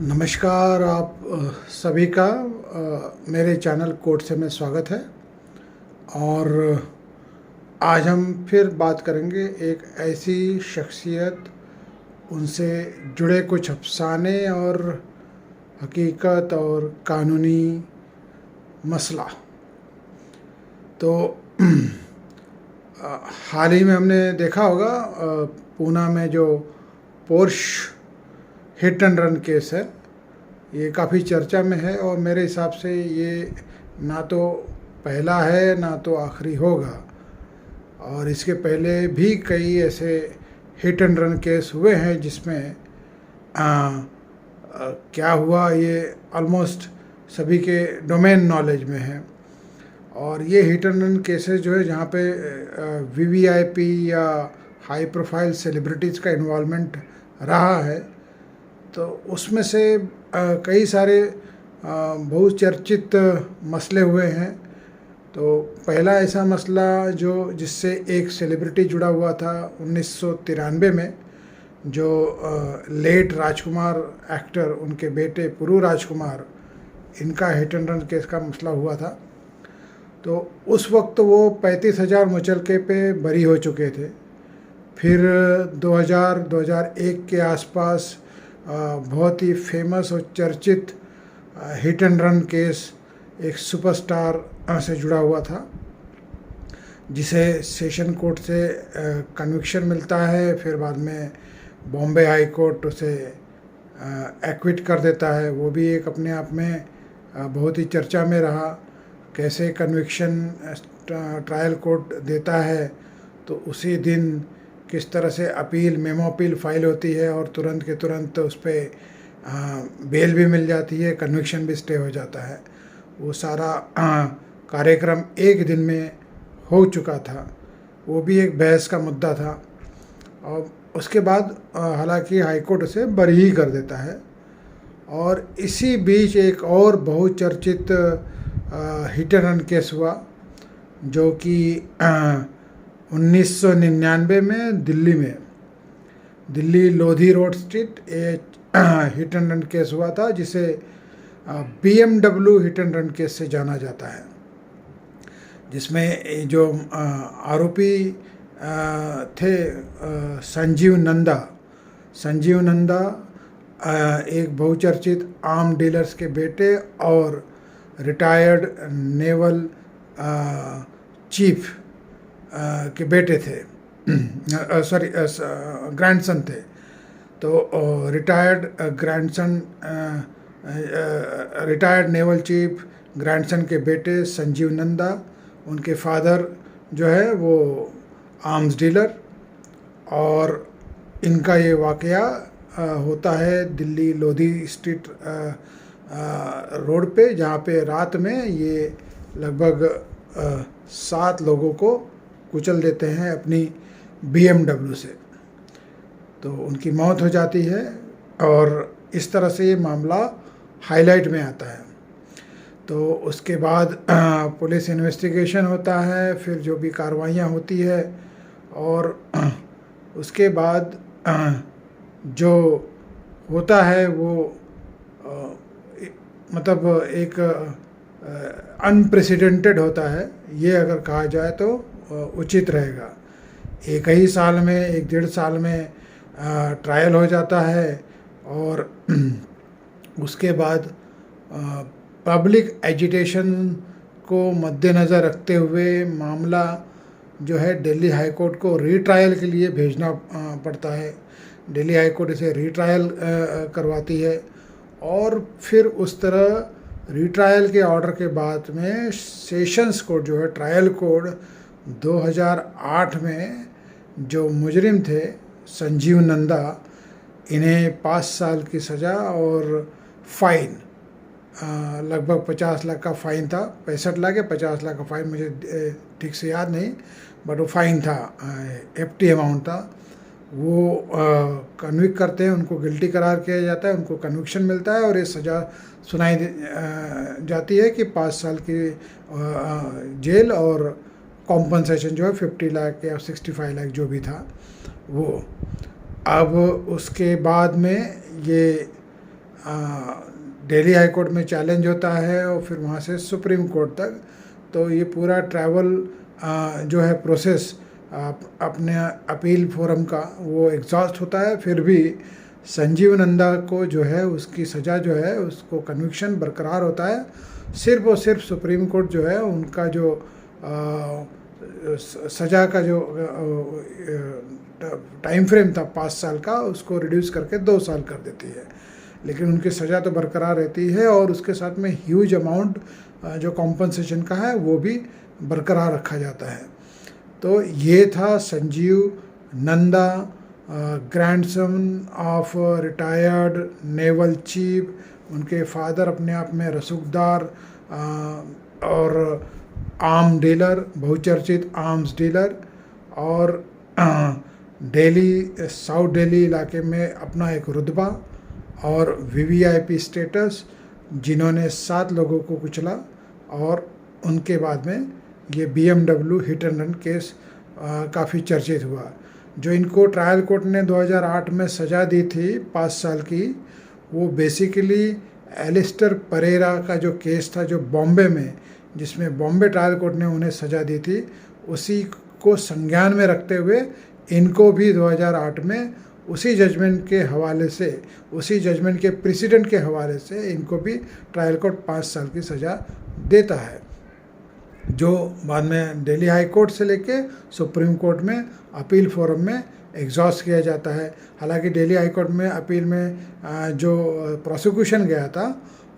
नमस्कार। आप सभी का मेरे चैनल कोर्ट से में स्वागत है। और आज हम फिर बात करेंगे एक ऐसी शख्सियत, उनसे जुड़े कुछ अफसाने और हकीकत और कानूनी मसला। तो हाल ही में हमने देखा होगा पूना में जो Porsche hit and run case है, ये काफ़ी चर्चा में है और मेरे हिसाब से ये ना तो पहला है ना तो आखिरी होगा। और इसके पहले भी कई ऐसे हिट एंड रन केस हुए हैं जिसमें क्या हुआ ये ऑलमोस्ट सभी के डोमेन नॉलेज में है। और ये हिट एंड रन केसेस जो है जहाँ पे वीवीआईपी या हाई प्रोफाइल सेलिब्रिटीज़ का इन्वॉल्वमेंट रहा है, तो उसमें से कई सारे बहुत चर्चित मसले हुए हैं। तो पहला ऐसा मसला जिससे एक सेलिब्रिटी जुड़ा हुआ था 1993 में, जो लेट राजकुमार एक्टर, उनके बेटे पुरू राजकुमार, इनका हिट एंड रन केस का मसला हुआ था। तो उस वक्त वो 35,000 मुचलके पे बरी हो चुके थे। फिर 2001 के आसपास बहुत ही फेमस और चर्चित हिट एंड रन केस एक सुपरस्टार से जुड़ा हुआ था, जिसे सेशन कोर्ट से कन्विक्शन मिलता है। फिर बाद में बॉम्बे हाई कोर्ट उसे एक्विट कर देता है। वो भी एक अपने आप में बहुत ही चर्चा में रहा, कैसे कन्विक्शन ट्रायल कोर्ट देता है तो उसी दिन किस तरह से मेमो अपील फाइल होती है और तुरंत के तुरंत उस पर बेल भी मिल जाती है, कन्विक्शन भी स्टे हो जाता है। वो सारा कार्यक्रम एक दिन में हो चुका था। वो भी एक बहस का मुद्दा था। और उसके बाद हालांकि हाईकोर्ट उसे बरी ही कर देता है। और इसी बीच एक और बहुत चर्चित हिट एंड रन केस हुआ, जो कि 1999 में Delhi Lodhi road street hit and run case हुआ था, जिसे BMW hit and run case से जाना जाता है। जिसमें जो आरोपी थे संजीव नंदा एक बहुचर्चित आर्म डीलर्स के बेटे और रिटायर्ड नेवल चीफ के बेटे थे, ग्रैंडसन थे। तो रिटायर्ड नेवल चीफ ग्रैंडसन के बेटे संजीव नंदा, उनके फादर जो है वो आर्म्स डीलर। और इनका ये वाकया होता है दिल्ली लोधी स्ट्रीट रोड पे, जहाँ पे रात में ये लगभग 7 लोगों को कुचल देते हैं अपनी BMW से। तो उनकी मौत हो जाती है और इस तरह से ये मामला हाईलाइट में आता है। तो उसके बाद पुलिस इन्वेस्टिगेशन होता है, फिर जो भी कार्रवाइयाँ होती है, और उसके बाद जो होता है वो मतलब एक अनप्रेसिडेंटेड होता है, ये अगर कहा जाए तो उचित रहेगा। एक ही साल में, 1-1.5 साल में ट्रायल हो जाता है। और उसके बाद पब्लिक एजिटेशन को मद्देनज़र रखते हुए मामला जो है दिल्ली हाई कोर्ट को रीट्रायल के लिए भेजना पड़ता है। दिल्ली हाई कोर्ट इसे रीट्रायल करवाती है। और फिर उस तरह रीट्रायल के ऑर्डर के बाद में सेशंस कोर्ट जो है, ट्रायल कोर्ट 2008 में जो मुजरिम थे संजीव नंदा, इन्हें 5 साल की सज़ा और फाइन, लगभग 50 लाख का फ़ाइन था। 65 लाख या 50 लाख का फ़ाइन, मुझे ठीक से याद नहीं, बट वो फ़ाइन था, FT अमाउंट था। वो कन्विक्ट करते हैं, उनको गिल्टी करार किया जाता है, उनको कन्विक्शन मिलता है और ये सज़ा सुनाई जाती है कि 5 साल की जेल और कॉम्पनसेशन जो है 50 लाख या 65 लाख जो भी था वो। अब उसके बाद में ये दिल्ली हाई कोर्ट में चैलेंज होता है और फिर वहाँ से सुप्रीम कोर्ट तक। तो ये पूरा ट्रैवल जो है प्रोसेस अपने अपील फोरम का वो एग्जॉस्ट होता है। फिर भी संजीव नंदा को जो है उसकी सज़ा जो है उसको कन्विक्शन बरकरार होता है। सिर्फ और सिर्फ सुप्रीम कोर्ट जो है उनका जो सज़ा का जो टाइम फ्रेम था 5 साल का उसको रिड्यूस करके 2 साल कर देती है, लेकिन उनकी सज़ा तो बरकरार रहती है और उसके साथ में ह्यूज अमाउंट जो कॉम्पनसेशन का है वो भी बरकरार रखा जाता है। तो ये था Sanjeev Nanda, grandson of retired naval chief. उनके फादर अपने आप में रसूखदार और आर्म डीलर, बहुचर्चित आर्म्स डीलर, और दिल्ली साउथ दिल्ली इलाके में अपना एक रुतबा और वीवीआईपी स्टेटस, जिन्होंने 7 लोगों को कुचला। और उनके बाद में ये BMW hit and run case काफ़ी चर्चित हुआ। जो इनको ट्रायल कोर्ट ने 2008 में सज़ा दी थी 5 साल की, वो बेसिकली एलिस्टर परेरा का जो केस था जो बॉम्बे में, जिसमें बॉम्बे ट्रायल कोर्ट ने उन्हें सज़ा दी थी, उसी को संज्ञान में रखते हुए इनको भी 2008 में उसी जजमेंट के हवाले से, उसी जजमेंट के प्रेसिडेंट के हवाले से इनको भी ट्रायल कोर्ट 5 साल की सज़ा देता है, जो बाद में दिल्ली हाई कोर्ट से लेके सुप्रीम कोर्ट में अपील फोरम में एग्जॉस्ट किया जाता है। हालांकि दिल्ली हाई कोर्ट में अपील में जो प्रोसिक्यूशन गया था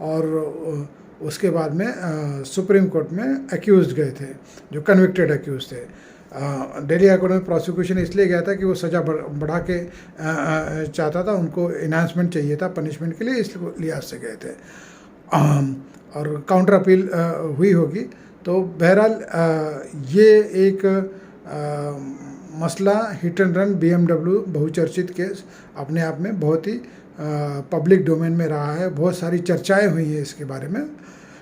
और उसके बाद में सुप्रीम कोर्ट में एक्यूज़ गए थे, जो कन्विक्टेड एक्यूज़ थे। दिल्ली हाई कोर्ट में प्रोसिक्यूशन इसलिए गया था कि वो सज़ा बढ़ा के चाहता था, उनको इन्हांसमेंट चाहिए था पनिशमेंट के लिए, इस लिहाज से गए थे। और काउंटर अपील हुई होगी। तो बहरहाल ये एक मसला हिट एंड रन BMW बहुचर्चित केस अपने आप में बहुत ही पब्लिक डोमेन में रहा है, बहुत सारी चर्चाएं हुई हैं इसके बारे में।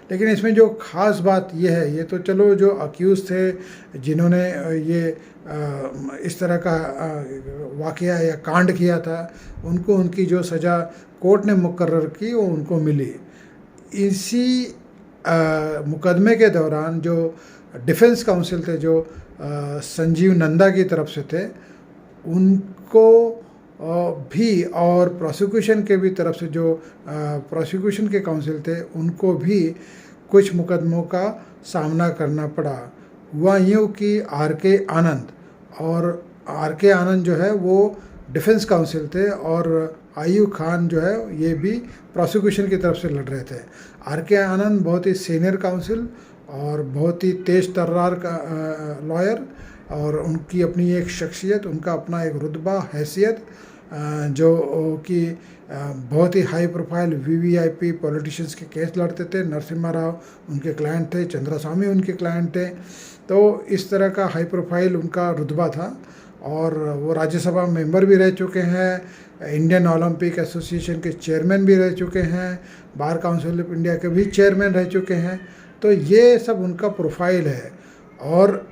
लेकिन इसमें जो ख़ास बात ये है, ये तो चलो जो अक्यूज़ थे जिन्होंने ये इस तरह का वाक़या या कांड किया था, उनको उनकी जो सज़ा कोर्ट ने मुकर्रर की वो उनको मिली। इसी मुकदमे के दौरान जो डिफेंस काउंसिल थे, जो संजीव नंदा की तरफ से थे, उनको भी और प्रोसिक्यूशन के भी तरफ से जो प्रोसिक्यूशन के काउंसिल थे, उनको भी कुछ मुकदमों का सामना करना पड़ा। हुआ यूँ कि RK आनंद, और RK आनंद जो है वो डिफेंस काउंसिल थे और आयूब खान जो है ये भी प्रोसिक्यूशन की तरफ से लड़ रहे थे। RK आनंद बहुत ही सीनियर काउंसिल और बहुत ही तेज़ तर्रार का लॉयर, और उनकी अपनी एक शख्सियत, उनका अपना एक रुतबा, हैसियत, जो कि बहुत ही हाई प्रोफाइल VVIP पॉलिटिशियंस के केस लड़ते थे। नरसिम्हा राव उनके क्लाइंट थे, चंद्रास्वामी उनके क्लाइंट थे। तो इस तरह का हाई प्रोफाइल उनका रुतबा था, और वो राज्यसभा मेंबर भी रह चुके हैं, इंडियन ओलंपिक एसोसिएशन के चेयरमैन भी रह चुके हैं, बार काउंसिल ऑफ इंडिया के भी चेयरमैन रह चुके हैं। तो ये सब उनका प्रोफाइल है। और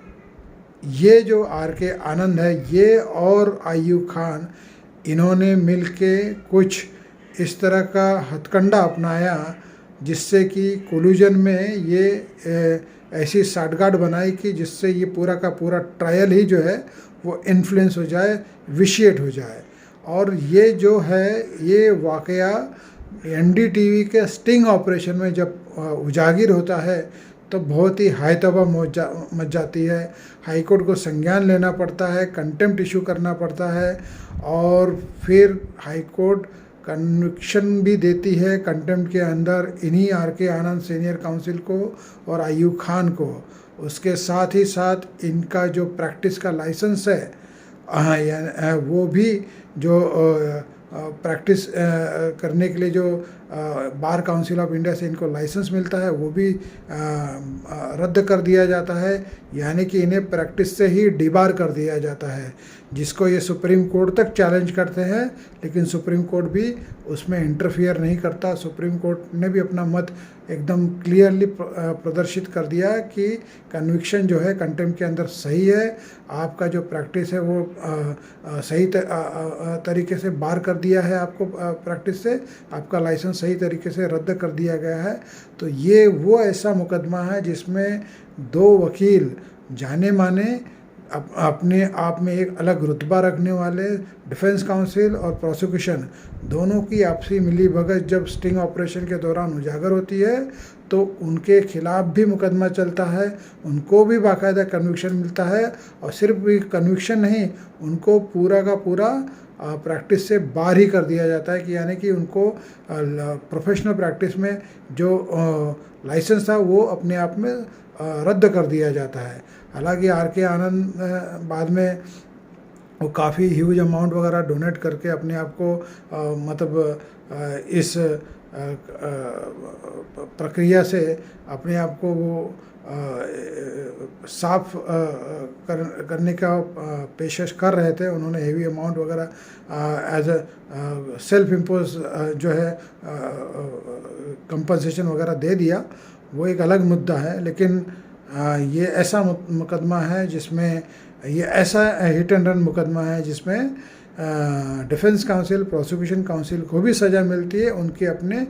ये जो RK आनंद है, ये और आयूब खान, इन्होंने मिलके कुछ इस तरह का हथकंडा अपनाया जिससे कि कोलूजन में ये ऐसी साठगांठ बनाई कि जिससे ये पूरा का पूरा ट्रायल ही जो है वो इन्फ्लुएंस हो जाए, विशिएट हो जाए। और ये जो है ये वाकया NDTV के स्टिंग ऑपरेशन में जब उजागिर होता है तो बहुत ही हायतबा मच जाती है। हाई कोर्ट को संज्ञान लेना पड़ता है, कंटेम्प्ट इशू करना पड़ता है, और फिर हाई कोर्ट कन्विक्शन भी देती है कंटेम्प्ट के अंदर इन्हीं RK आनंद सीनियर काउंसिल को और आयूब खान को। उसके साथ ही साथ इनका जो प्रैक्टिस का लाइसेंस है वो भी जो प्रैक्टिस करने के लिए जो बार काउंसिल ऑफ इंडिया से इनको लाइसेंस मिलता है वो भी रद्द कर दिया जाता है, यानी कि इन्हें प्रैक्टिस से ही डिबार कर दिया जाता है। जिसको ये सुप्रीम कोर्ट तक चैलेंज करते हैं, लेकिन सुप्रीम कोर्ट भी उसमें इंटरफियर नहीं करता। सुप्रीम कोर्ट ने भी अपना मत एकदम क्लियरली प्रदर्शित कर दिया कि कन्विक्शन जो है कंटेम्प्ट के अंदर सही है, आपका जो प्रैक्टिस है वो सही तरीके से बार कर दिया है, आपको प्रैक्टिस से आपका लाइसेंस सही तरीके से रद्द कर दिया गया है। तो ये वो ऐसा मुकदमा है जिसमें दो वकील जाने माने अपने आप में एक अलग रुतबा रखने वाले, डिफेंस काउंसिल और प्रोसिक्यूशन दोनों की आपसी मिली भगत जब स्टिंग ऑपरेशन के दौरान उजागर होती है तो उनके खिलाफ भी मुकदमा चलता है, उनको भी बाकायदा कन्विक्शन मिलता है, और सिर्फ भी कन्विक्शन नहीं, उनको पूरा का पूरा प्रैक्टिस से बाहर ही कर दिया जाता है कि यानी कि उनको प्रोफेशनल प्रैक्टिस में जो लाइसेंस था वो अपने आप में रद्द कर दिया जाता है। हालांकि आर के आनंद बाद में वो काफ़ी ह्यूज अमाउंट वगैरह डोनेट करके अपने आप को इस प्रक्रिया से अपने आप को वो साफ करने का पेशकश कर रहे थे। उन्होंने हेवी अमाउंट वगैरह एज अ सेल्फ इम्पोज जो है कंपनसेशन वगैरह दे दिया, वो एक अलग मुद्दा है। लेकिन ये ऐसा मुकदमा है जिसमें ये ऐसा हिट एंड रन मुकदमा है जिसमें डिफेंस काउंसिल, प्रोसिक्यूशन काउंसिल को भी सज़ा मिलती है उनके अपने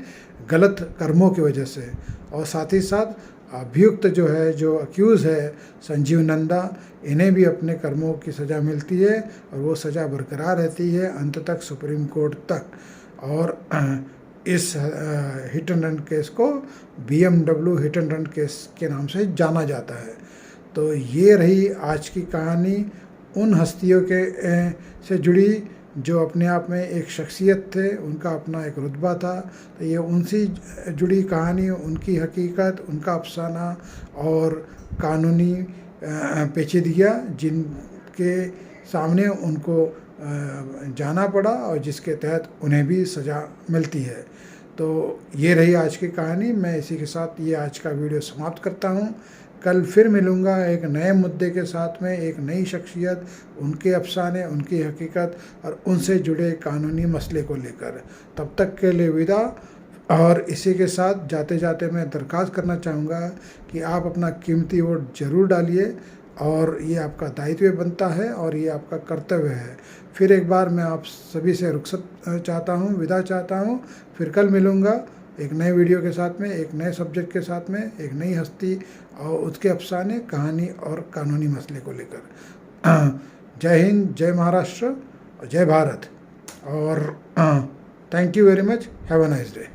गलत कर्मों की वजह से, और साथ ही साथ अभियुक्त जो है, जो अक्यूज़ है संजीव नंदा, इन्हें भी अपने कर्मों की सज़ा मिलती है और वो सज़ा बरकरार रहती है अंत तक, सुप्रीम कोर्ट तक। और इस हिट एंड रन केस को BMW hit and run case के नाम से जाना जाता है। तो ये रही आज की कहानी उन हस्तियों के से जुड़ी जो अपने आप में एक शख्सियत थे, उनका अपना एक रुतबा था। तो ये उनसे जुड़ी कहानी, उनकी हकीकत, उनका अफसाना और कानूनी पेचीदगियाँ जिनके सामने उनको जाना पड़ा और जिसके तहत उन्हें भी सज़ा मिलती है। तो ये रही आज की कहानी। मैं इसी के साथ ये आज का वीडियो समाप्त करता हूँ। कल फिर मिलूँगा एक नए मुद्दे के साथ में, एक नई शख्सियत, उनके अफसाने, उनकी हकीकत और उनसे जुड़े कानूनी मसले को लेकर। तब तक के लिए विदा। और इसी के साथ जाते जाते मैं दरख्वास्त करना चाहूँगा कि आप अपना कीमती वोट ज़रूर डालिए, और ये आपका दायित्व बनता है और ये आपका कर्तव्य है। फिर एक बार मैं आप सभी से रुखसत चाहता हूँ, विदा चाहता हूँ। फिर कल मिलूँगा एक नए वीडियो के साथ में, एक नए सब्जेक्ट के साथ में, एक नई हस्ती और उसके अफसाने, कहानी और कानूनी मसले को लेकर। जय हिंद, जय महाराष्ट्र और जय भारत। और thank you very much. Have a nice day.